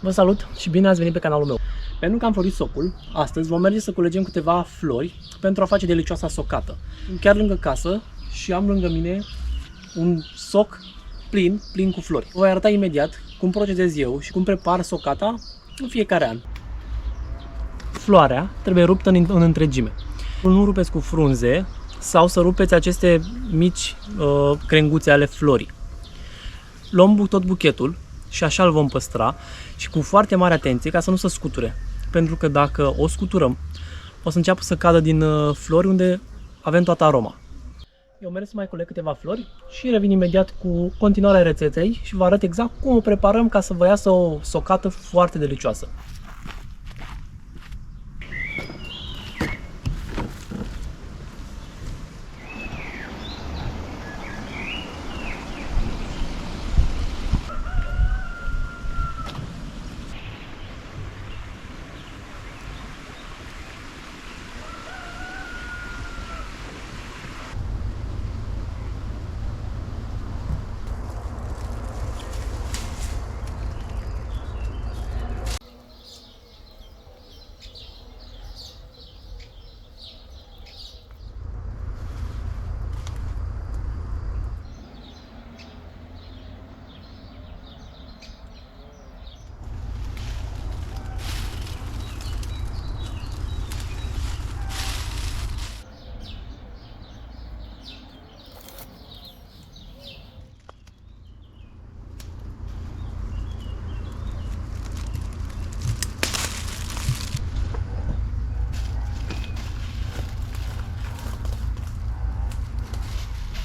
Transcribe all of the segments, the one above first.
Vă salut și bine ați venit pe canalul meu. Pentru că am florit socul, astăzi vom merge să culegem câteva flori pentru a face delicioasa socată. Chiar lângă casă și am lângă mine un soc plin cu flori. Vă voi arăta imediat cum procedez eu și cum prepar socata în fiecare an. Floarea trebuie ruptă în întregime. Nu rupeți cu frunze sau să rupeți aceste mici crenguțe ale florii. Luăm tot buchetul și așa îl vom păstra și cu foarte mare atenție ca să nu se scuture. Pentru că dacă o scuturăm, o să înceapă să cadă din flori unde avem toată aroma. Eu merg să mai coleg câteva flori și revin imediat cu continuarea rețetei și vă arăt exact cum o preparăm ca să vă iasă o socată foarte delicioasă.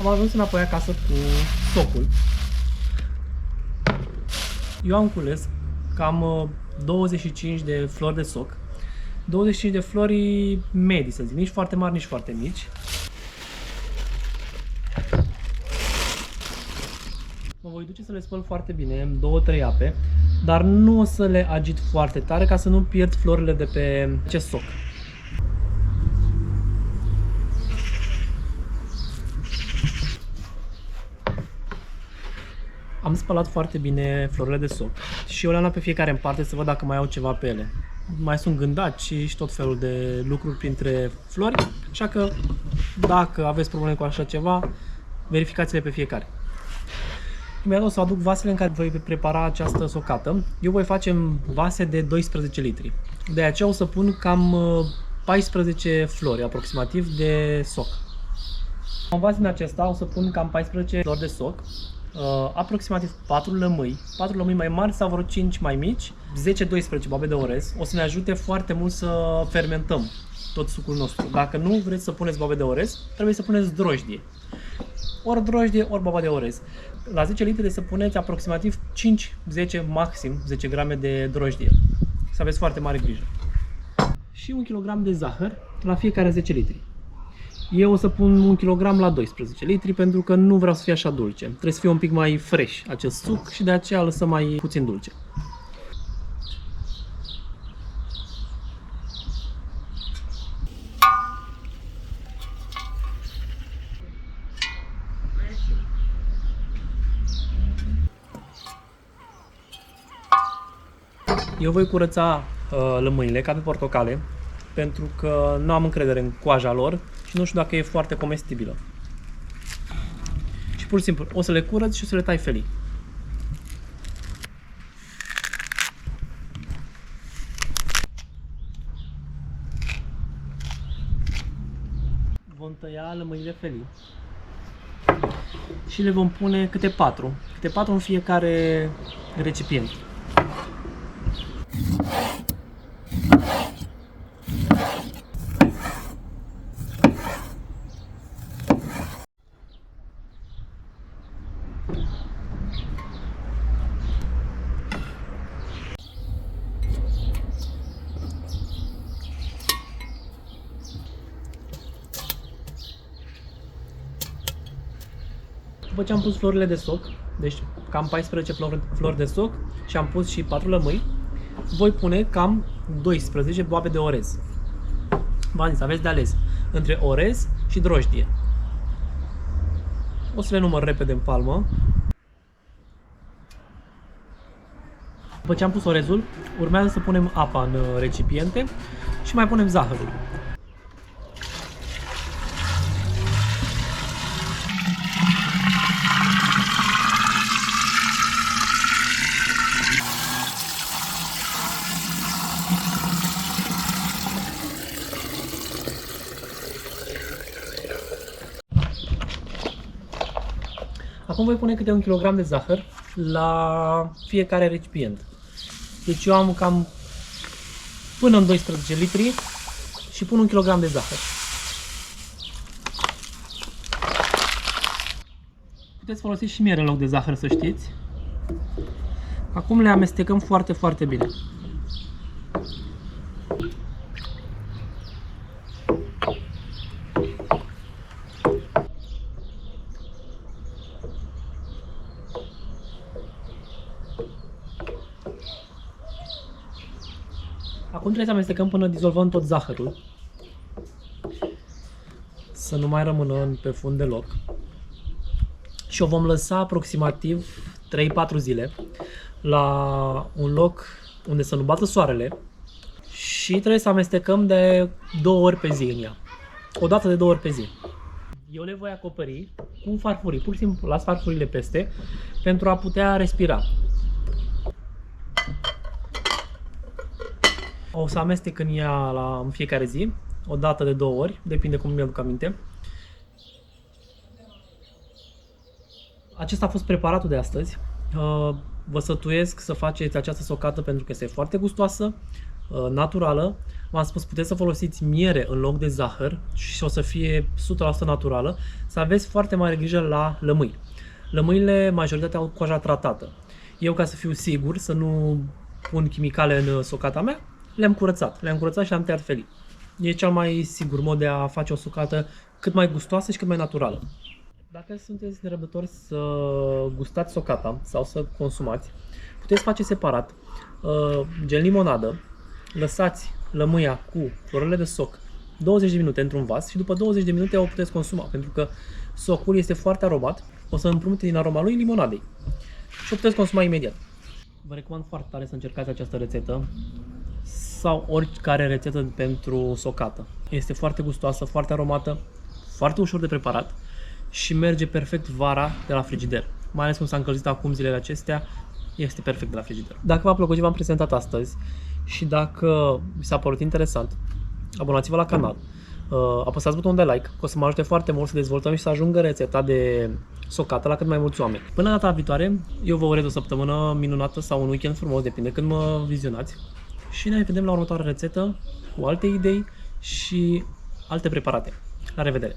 Am ajuns înapoi acasă cu socul. Eu am cules cam 25 de flori de soc. 25 de flori medii, să zic, nici foarte mari, nici foarte mici. Mă voi duce să le spăl foarte bine, în 2-3 ape, dar nu o să le agit foarte tare ca să nu pierd florile de pe acest soc. Am spălat foarte bine florile de soc și eu le-am luat pe fiecare în parte să văd dacă mai au ceva pe ele. Mai sunt gândaci și tot felul de lucruri printre flori, așa că dacă aveți probleme cu așa ceva, verificați-le pe fiecare. Imediat o să aduc vasele în care voi prepara această socată. Eu voi face în vase de 12 litri. De aceea o să pun cam 14 flori aproximativ de soc. În vas din acesta o să pun cam 14 flori de soc. Aproximativ 4 lămâi mai mari sau vreo 5 mai mici, 10-12 boabe de orez. O să ne ajute foarte mult să fermentăm tot sucul nostru. Dacă nu vreți să puneți boabe de orez, trebuie să puneți drojdie. Ori drojdie, ori boaba de orez. La 10 litri să puneți aproximativ 5-10, maxim 10 grame de drojdie. Să aveți foarte mare grijă. Și 1 kg de zahăr la fiecare 10 litri. Eu o să pun 1 kg la 12 litri pentru că nu vreau să fie așa dulce. Trebuie să fie un pic mai fresh acest suc și de aceea lăsăm mai puțin dulce. Eu voi curăța lămâile ca pe portocale pentru că nu am încredere în coaja lor și nu știu dacă e foarte comestibilă. Și pur și simplu o să le curăț și o să le tai felii. Vom tăia lămâile felii și le vom pune câte 4 în fiecare recipient. După ce am pus florile de soc, deci cam 14 flori de soc și am pus și 4 lămâi, voi pune cam 12 boabe de orez. V-am zis, aveți de ales între orez și drojdie. O să le număr repede în palmă. După ce am pus orezul, urmează să punem apa în recipiente și mai punem zahărul. Acum voi pune câte 1 kg de zahăr la fiecare recipient. Deci eu am cam până în 12 litri și pun 1 kg de zahăr. Puteți folosi și miere în loc de zahăr, să știți. Acum le amestecăm foarte, foarte bine. Acum trebuie să amestecăm până dizolvăm tot zahărul, să nu mai rămână pe fund deloc. Și o vom lăsa aproximativ 3-4 zile la un loc unde să nu bată soarele și trebuie să amestecăm de 2 ori pe zi în ea. O dată de 2 ori pe zi. Eu le voi acoperi cu farfurii, pur și simplu las farfurile peste pentru a putea respira. O să amestec în ea în fiecare zi, o dată de 2 ori, depinde cum mi-aduc aminte. Acesta a fost preparatul de astăzi. Vă sfătuiesc să faceți această socată pentru că este foarte gustoasă, naturală. V-am spus, puteți să folosiți miere în loc de zahăr și o să fie 100% naturală. Să aveți foarte mare grijă la lămâi. Lămâile, majoritatea au coaja tratată. Eu, ca să fiu sigur să nu pun chimicale în socata mea, le-am curățat și le-am tăiat felii. E cel mai sigur mod de a face o socată cât mai gustoasă și cât mai naturală. Dacă sunteți nerăbdători să gustați socata sau să consumați, puteți face separat gel limonadă, lăsați lămâia cu florele de soc 20 de minute într-un vas și după 20 de minute o puteți consuma, pentru că socul este foarte aromat, o să împrumute din aroma lui limonadei și o puteți consuma imediat. Vă recomand foarte tare să încercați această rețetă sau oricare rețetă pentru socată. Este foarte gustoasă, foarte aromată, foarte ușor de preparat și merge perfect vara de la frigider. Mai ales cum s-a încălzit acum zilele acestea, este perfect de la frigider. Dacă v-a plăcut ce v-am prezentat astăzi și dacă vi s-a părut interesant, abonați-vă la canal, apăsați butonul de like, că o să mă ajute foarte mult să dezvoltăm și să ajungă rețeta de socată la cât mai mulți oameni. Până data viitoare, eu vă urez o săptămână minunată sau un weekend frumos, depinde când mă vizionați. Și ne vedem la următoarea rețetă cu alte idei și alte preparate. La revedere!